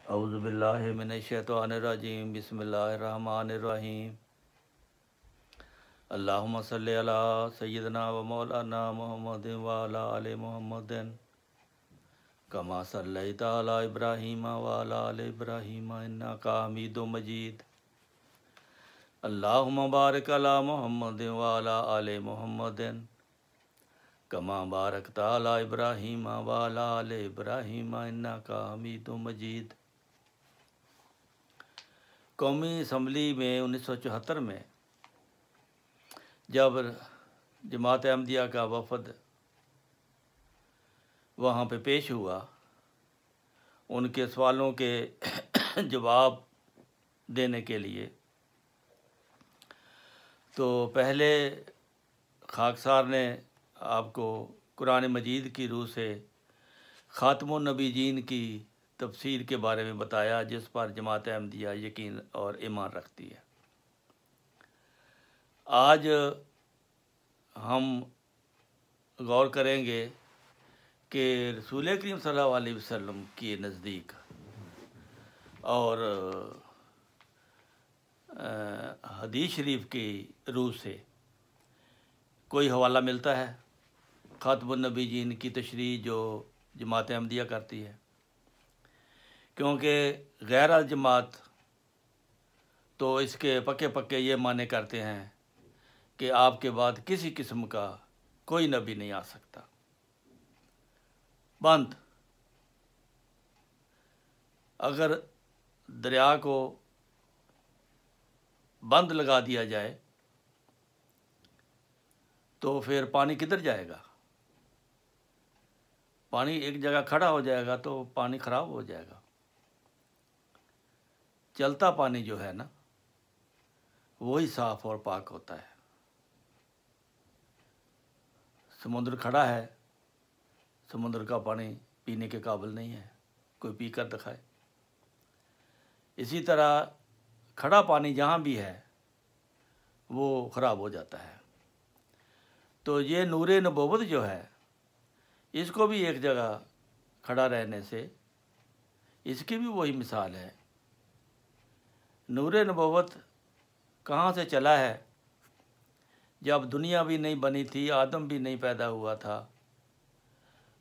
اعوذ باللہ من الشیطان الرجیم بسم اللہ الرحمن الرحیم اللہم صلی علی سیدنا و مولانا محمد وعلی آل محمد کما صلیت علی ابراہیم وعلی آل ابراہیم انک حمید مجید اللہم بارک علی محمد وعلی آل محمد کما بارکت علی ابراہیم وعلی آل ابراہیم انک حمید مجید۔ قومی اسمبلی میں 1974 میں جب جماعت احمدیہ کا وفد وہاں پہ پیش ہوا، ان کے سوالوں کے جواب دینے کے لیے، تو پہلے خاکسار نے آپ کو قرآن مجید کی روح سے خاتم النبیین کی تفسیر کے بارے میں بتایا، جس پر جماعت احمدیہ یقین اور ایمان رکھتی ہے۔ آج ہم غور کریں گے کہ رسول کریم صلی اللہ علیہ وسلم کے نزدیک اور حدیث شریف کی روح سے کوئی حوالہ ملتا ہے خاتم النبیین کی تشریح جو جماعت احمدیہ کرتی ہے، کیونکہ غیر الجماعت تو اس کے پکے یہ معنی کرتے ہیں کہ آپ کے بعد کسی قسم کا کوئی نبی نہیں آ سکتا۔ بند اگر دریا کو بند لگا دیا جائے تو پھر پانی کدھر جائے گا؟ پانی ایک جگہ کھڑا ہو جائے گا تو پانی خراب ہو جائے گا۔ چلتا پانی جو ہے نا، وہی صاف اور پاک ہوتا ہے۔ سمندر کھڑا ہے، سمندر کا پانی پینے کے قابل نہیں ہے، کوئی پی کر دکھائے۔ اسی طرح کھڑا پانی جہاں بھی ہے وہ خراب ہو جاتا ہے۔ تو یہ نور نبوت جو ہے، اس کو بھی ایک جگہ کھڑا رہنے سے اس کی بھی وہی مثال ہے۔ نور نبوت کہاں سے چلا ہے؟ جب دنیا بھی نہیں بنی تھی، آدم بھی نہیں پیدا ہوا تھا،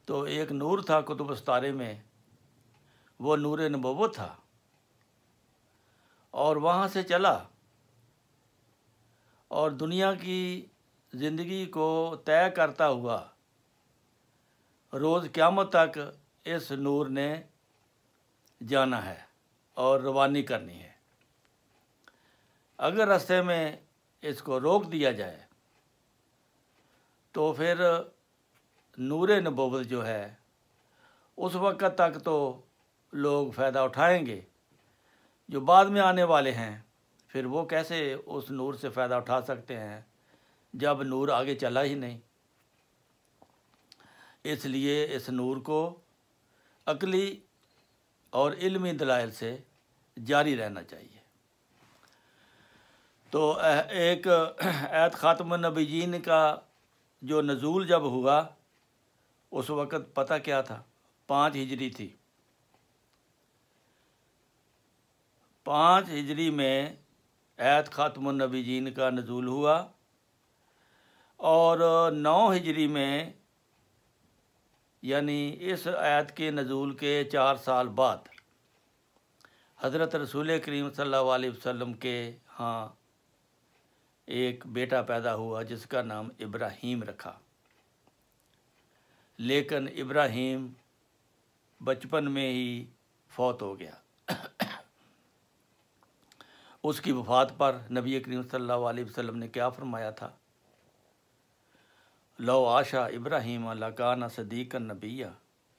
تو ایک نور تھا کتب استارے میں، وہ نور نبوت تھا، اور وہاں سے چلا اور دنیا کی زندگی کو طے کرتا ہوا روز قیامت تک اس نور نے جانا ہے اور روانی کرنی ہے۔ اگر راستے میں اس کو روک دیا جائے تو پھر نور نبوت جو ہے اس وقت تک تو لوگ فائدہ اٹھائیں گے، جو بعد میں آنے والے ہیں پھر وہ کیسے اس نور سے فائدہ اٹھا سکتے ہیں جب نور آگے چلا ہی نہیں؟ اس لیے اس نور کو عقلی اور علمی دلائل سے جاری رہنا چاہیے۔ تو ایک آیت خاتم النبیین کا جو نزول جب ہوا، اس وقت پتہ کیا تھا؟ 5 ہجری تھی۔ 5 ہجری میں آیت خاتم النبیین کا نزول ہوا، اور 9 ہجری میں یعنی اس آیت کے نزول کے 4 سال بعد حضرت رسول کریم صلی اللہ علیہ وسلم کے ہاں ایک بیٹا پیدا ہوا جس کا نام ابراہیم رکھا۔ لیکن ابراہیم بچپن میں ہی فوت ہو گیا۔ اس کی وفات پر نبی کریم صلی اللہ علیہ وسلم نے کیا فرمایا تھا؟ لو عاشا ابراہیم لکان صدیقا نبیہ۔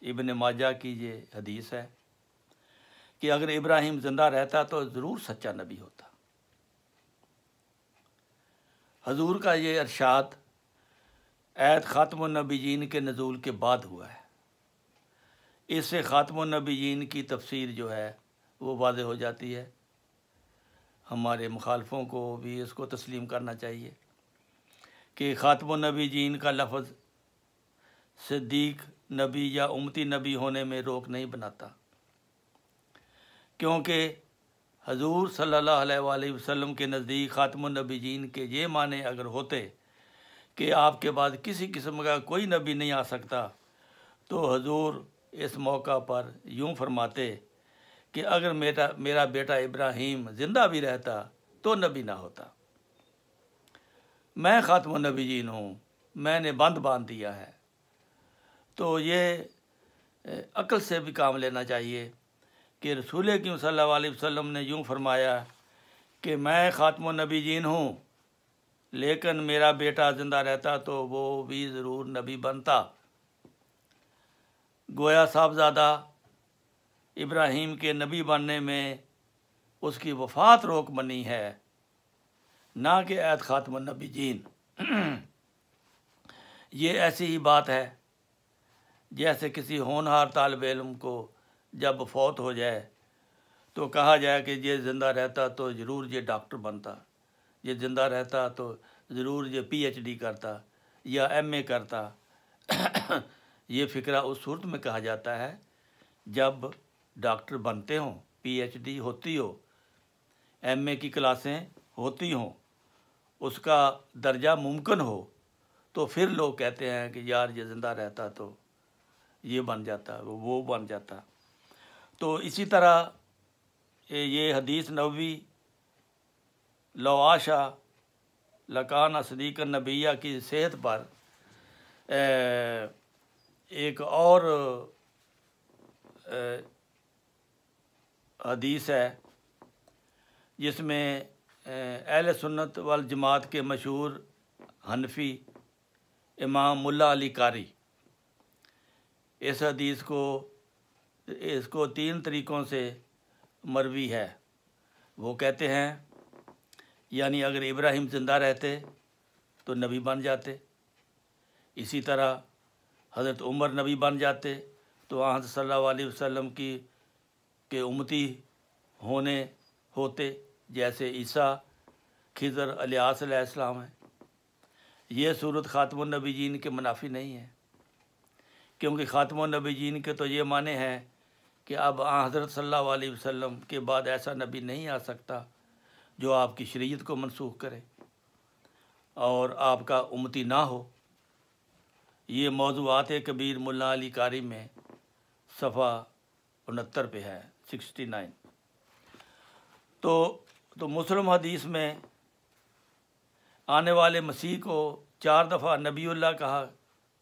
ابن ماجہ کی یہ حدیث ہے کہ اگر ابراہیم زندہ رہتا تو ضرور سچا نبی ہوتا۔ حضور کا یہ ارشاد آیت خاتم النبیین کے نزول کے بعد ہوا ہے۔ اس سے خاتم النبیین کی تفسیر جو ہے وہ واضح ہو جاتی ہے۔ ہمارے مخالفوں کو بھی اس کو تسلیم کرنا چاہیے کہ خاتم النبیین کا لفظ صدیق نبی یا امتی نبی ہونے میں روک نہیں بناتا۔ کیونکہ حضور صلی اللہ علیہ وآلہ وسلم کے نزدیک خاتم النبیین کے یہ معنی اگر ہوتے کہ آپ کے بعد کسی قسم کا کوئی نبی نہیں آ سکتا، تو حضور اس موقع پر یوں فرماتے کہ اگر میرا بیٹا ابراہیم زندہ بھی رہتا تو نبی نہ ہوتا۔ میں خاتم النبیین ہوں، میں نے باندھ دیا ہے۔ تو یہ عقل سے بھی کام لینا چاہیے کہ رسول اکرم صلی اللہ علیہ وسلم نے یوں فرمایا کہ میں خاتم النبیین ہوں، لیکن میرا بیٹا زندہ رہتا تو وہ بھی ضرور نبی بنتا۔ گویا صاحبزادہ ابراہیم کے نبی بننے میں اس کی وفات روک بنی ہے، نہ کہ عہد خاتم النبیین۔ یہ ایسی ہی بات ہے جیسے کسی ہونہار طالب علم کو جب فوت ہو جائے تو کہا جائے کہ یہ زندہ رہتا تو ضرور یہ ڈاکٹر بنتا، یہ زندہ رہتا تو ضرور یہ پی ایچ ڈی کرتا یا ایم اے کرتا۔ یہ فکرہ اس صورت میں کہا جاتا ہے جب ڈاکٹر بنتے ہوں، پی ایچ ڈی ہوتی ہو، ایم اے کی کلاسیں ہوتی ہوں، اس کا درجہ ممکن ہو، تو پھر لوگ کہتے ہیں کہ یار یہ زندہ رہتا تو یہ بن جاتا، وہ بن جاتا۔ تو اسی طرح یہ حدیث نبوی لو عاشا لکان صدیق النبیہ کی صحت پر ایک اور حدیث ہے جس میں اہل سنت والجماعت کے مشہور حنفی امام ملا علی قاری اس حدیث کو 3 طریقوں سے مروی ہے۔ وہ کہتے ہیں یعنی اگر ابراہیم زندہ رہتے تو نبی بن جاتے، اسی طرح حضرت عمر نبی بن جاتے تو آن صلی اللہ علیہ وسلم کے امتی ہوتے جیسے عیسیٰ، خضر، الیاس علیہ السلام ہیں۔ یہ صورت خاتم النبیین کے منافی نہیں ہے، کیونکہ خاتم النبیین کے تو یہ معنی ہے کہ اب حضرت صلی اللہ علیہ وسلم کے بعد ایسا نبی نہیں آ سکتا جو آپ کی شریعت کو منسوخ کرے اور آپ کا امتی نہ ہو۔ یہ موضوعات کبیر ملا علی قاری میں صفحہ 69 پہ ہے، 69۔ تو مسلم حدیث میں آنے والے مسیح کو 4 دفعہ نبی اللہ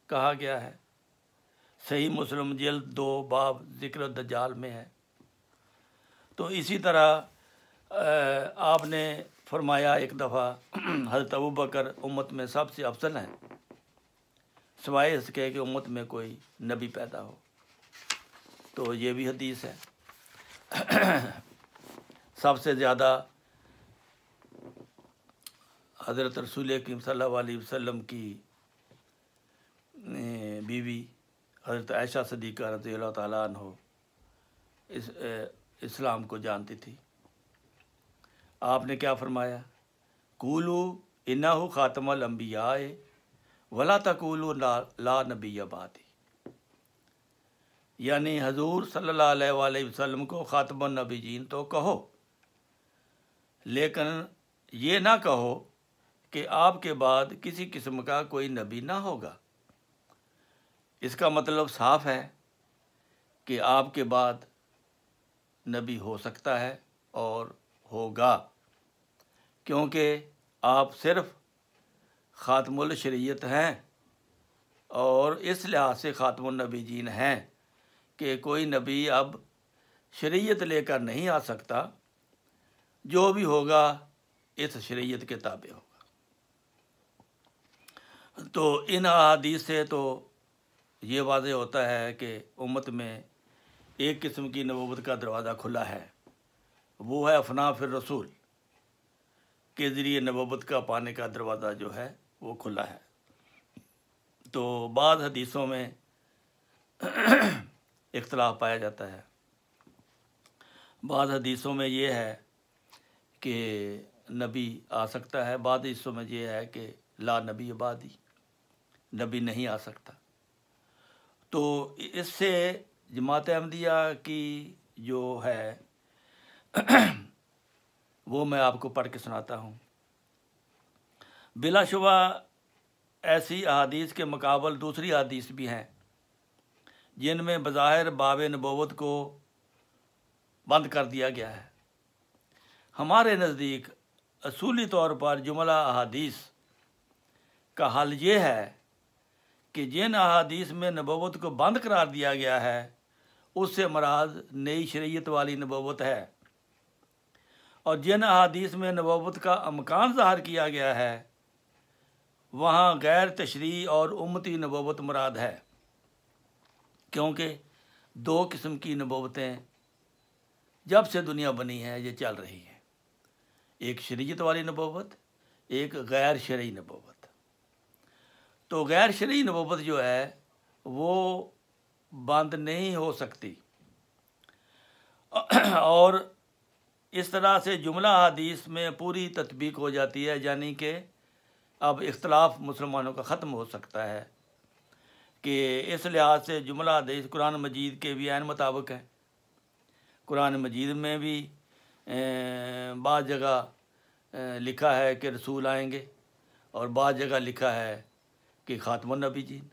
کہا گیا ہے۔ صحیح مسلم جلد 2 باب ذکر الدجال میں ہے۔ تو اسی طرح آپ نے فرمایا ایک دفعہ حضرت ابوبکر امت میں سب سے افضل ہیں، سوائے اس کے کہ امت میں کوئی نبی پیدا ہو۔ تو یہ بھی حدیث ہے۔ سب سے زیادہ حضرت رسول اکرم صلی اللہ علیہ وسلم کی بیوی حضرت عائشہ صدیقہ رضی اللہ تعالیٰ عنہ اسلام کو جانتی تھی۔ آپ نے کیا فرمایا؟ قولو انہ خاتم الانبیاء ولا تقولوا لا نبی بعدی، یعنی حضور صلی اللہ علیہ وآلہ وسلم کو خاتم النبیین تو کہو، لیکن یہ نہ کہو کہ آپ کے بعد کسی قسم کا کوئی نبی نہ ہوگا۔ اس کا مطلب صاف ہے کہ آپ کے بعد نبی ہو سکتا ہے اور ہوگا، کیونکہ آپ صرف خاتم الشریعت ہیں اور اس لحاظ سے خاتم النبیین ہیں کہ کوئی نبی اب شریعت لے کر نہیں آ سکتا، جو بھی ہوگا اس شریعت کے تابع ہوگا۔ تو ان احادیث سے تو یہ واضح ہوتا ہے کہ امت میں ایک قسم کی نبوت کا دروازہ کھلا ہے، وہ ہے افنا فی الرسول کے ذریعے نبوت کا پانے کا دروازہ جو ہے وہ کھلا ہے۔ تو بعض حدیثوں میں اختلاف پایا جاتا ہے۔ بعض حدیثوں میں یہ ہے کہ نبی آ سکتا ہے، بعض حدیثوں میں یہ ہے کہ لا نبی بعدی، نبی نہیں آ سکتا۔ تو اس سے جماعت احمدیہ کی جو ہے وہ میں آپ کو پڑھ کے سناتا ہوں۔ بلا شبہ ایسی احادیث کے مقابل دوسری احادیث بھی ہیں جن میں بظاہر باب نبوت کو بند کر دیا گیا ہے۔ ہمارے نزدیک اصولی طور پر جملہ احادیث کا حل یہ ہے کہ جن احادیث میں نبوت کو بند قرار دیا گیا ہے اس سے مراد نئی شریعت والی نبوت ہے، اور جن احادیث میں نبوت کا امکان ظاہر کیا گیا ہے وہاں غیر تشریعی اور امتی نبوت مراد ہے، کیونکہ دو قسم کی نبوتیں جب سے دنیا بنی ہے یہ چل رہی ہیں، ایک شریعت والی نبوت، ایک غیر شرعی نبوت۔ تو غیر شرعی نبوت جو ہے وہ بند نہیں ہو سکتی، اور اس طرح سے جملہ حدیث میں پوری تطبیق ہو جاتی ہے، یعنی کہ اب اختلاف مسلمانوں کا ختم ہو سکتا ہے کہ اس لحاظ سے جملہ حدیث قرآن مجید کے بھی عین مطابق ہے۔ قرآن مجید میں بھی بعض جگہ لکھا ہے کہ رسول آئیں گے، اور بعض جگہ لکھا ہے کہ خاتم النبیین۔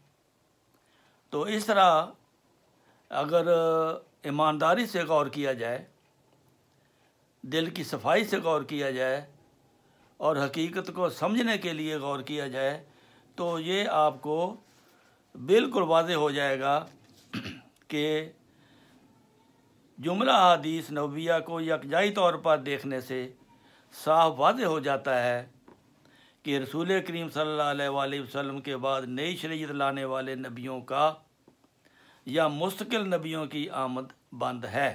تو اس طرح اگر ایمانداری سے غور کیا جائے، دل کی صفائی سے غور کیا جائے اور حقیقت کو سمجھنے کے لیے غور کیا جائے تو یہ آپ کو بالکل واضح ہو جائے گا کہ جملہ احادیث نبویہ کو یکجائی طور پر دیکھنے سے صاف واضح ہو جاتا ہے کہ رسول کریم صلی اللہ علیہ وآلہ وسلم کے بعد نئی شریعت لانے والے نبیوں کا یا مستقل نبیوں کی آمد بند ہے۔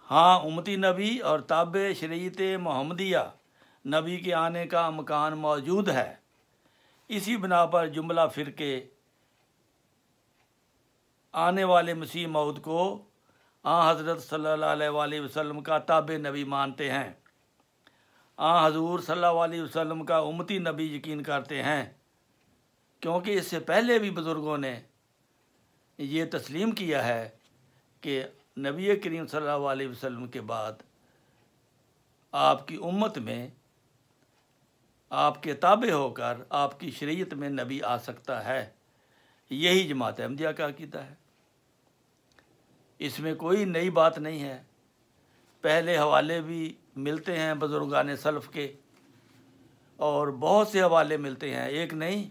ہاں، امتی نبی اور تابع شریعت محمدیہ نبی کے آنے کا امکان موجود ہے۔ اسی بنا پر جملہ فرقے آنے والے مسیح موعود کو حضرت صلی اللہ علیہ وآلہ وسلم کا تابع نبی مانتے ہیں، حضور صلی اللہ علیہ وسلم کا امتی نبی یقین کرتے ہیں، کیونکہ اس سے پہلے بھی بزرگوں نے یہ تسلیم کیا ہے کہ نبی کریم صلی اللہ علیہ وسلم کے بعد آپ کی امت میں آپ کے تابع ہو کر آپ کی شریعت میں نبی آ سکتا ہے۔ یہی جماعت احمدیہ کا عقیدہ ہے، اس میں کوئی نئی بات نہیں ہے۔ پہلے حوالے بھی ملتے ہیں بزرگان سلف کے، اور بہت سے حوالے ملتے ہیں، ایک نہیں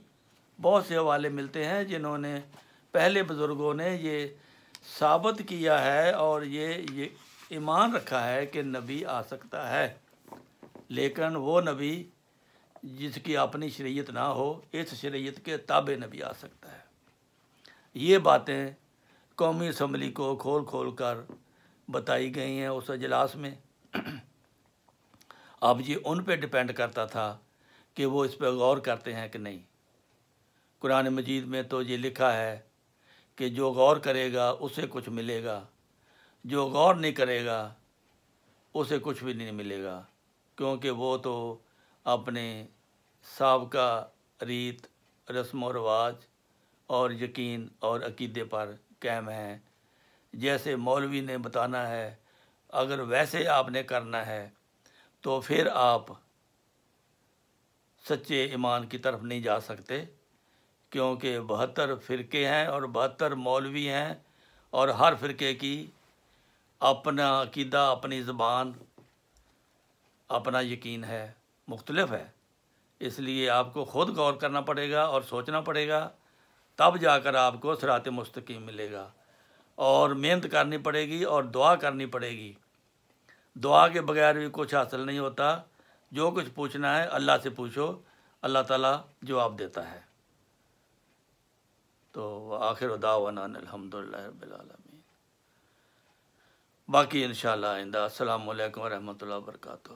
بہت سے حوالے ملتے ہیں جنہوں نے پہلے بزرگوں نے یہ ثابت کیا ہے اور یہ ایمان رکھا ہے کہ نبی آ سکتا ہے، لیکن وہ نبی جس کی اپنی شریعت نہ ہو، اس شریعت کے تابع نبی آ سکتا ہے۔ یہ باتیں قومی اسمبلی کو کھول کھول کر بتائی گئی ہیں اس اجلاس میں۔ اب یہ ان پہ ڈپینڈ کرتا تھا کہ وہ اس پہ غور کرتے ہیں کہ نہیں۔ قرآن مجید میں تو یہ لکھا ہے کہ جو غور کرے گا اسے کچھ ملے گا، جو غور نہیں کرے گا اسے کچھ بھی نہیں ملے گا، کیونکہ وہ تو اپنے سابقہ ریت، رسم و رواج اور یقین اور عقیدے پر قائم ہیں۔ جیسے مولوی نے بتانا ہے، اگر ویسے آپ نے کرنا ہے تو پھر آپ سچے ایمان کی طرف نہیں جا سکتے، کیونکہ 72 فرقے ہیں اور 72 مولوی ہیں، اور ہر فرقے کی اپنا عقیدہ، اپنی زبان، اپنا یقین ہے، مختلف ہے۔ اس لیے آپ کو خود غور کرنا پڑے گا اور سوچنا پڑے گا، تب جا کر آپ کو صراط مستقیم ملے گا، اور محنت کرنی پڑے گی اور دعا کرنی پڑے گی۔ دعا کے بغیر بھی کچھ حاصل نہیں ہوتا۔ جو کچھ پوچھنا ہے اللہ سے پوچھو، اللہ تعالیٰ جواب دیتا ہے۔ تو آخر دعوانا الحمدللہ رب العالمین۔ باقی انشاءاللہ آئندہ۔ السلام علیکم ورحمۃ اللہ وبرکاتہ۔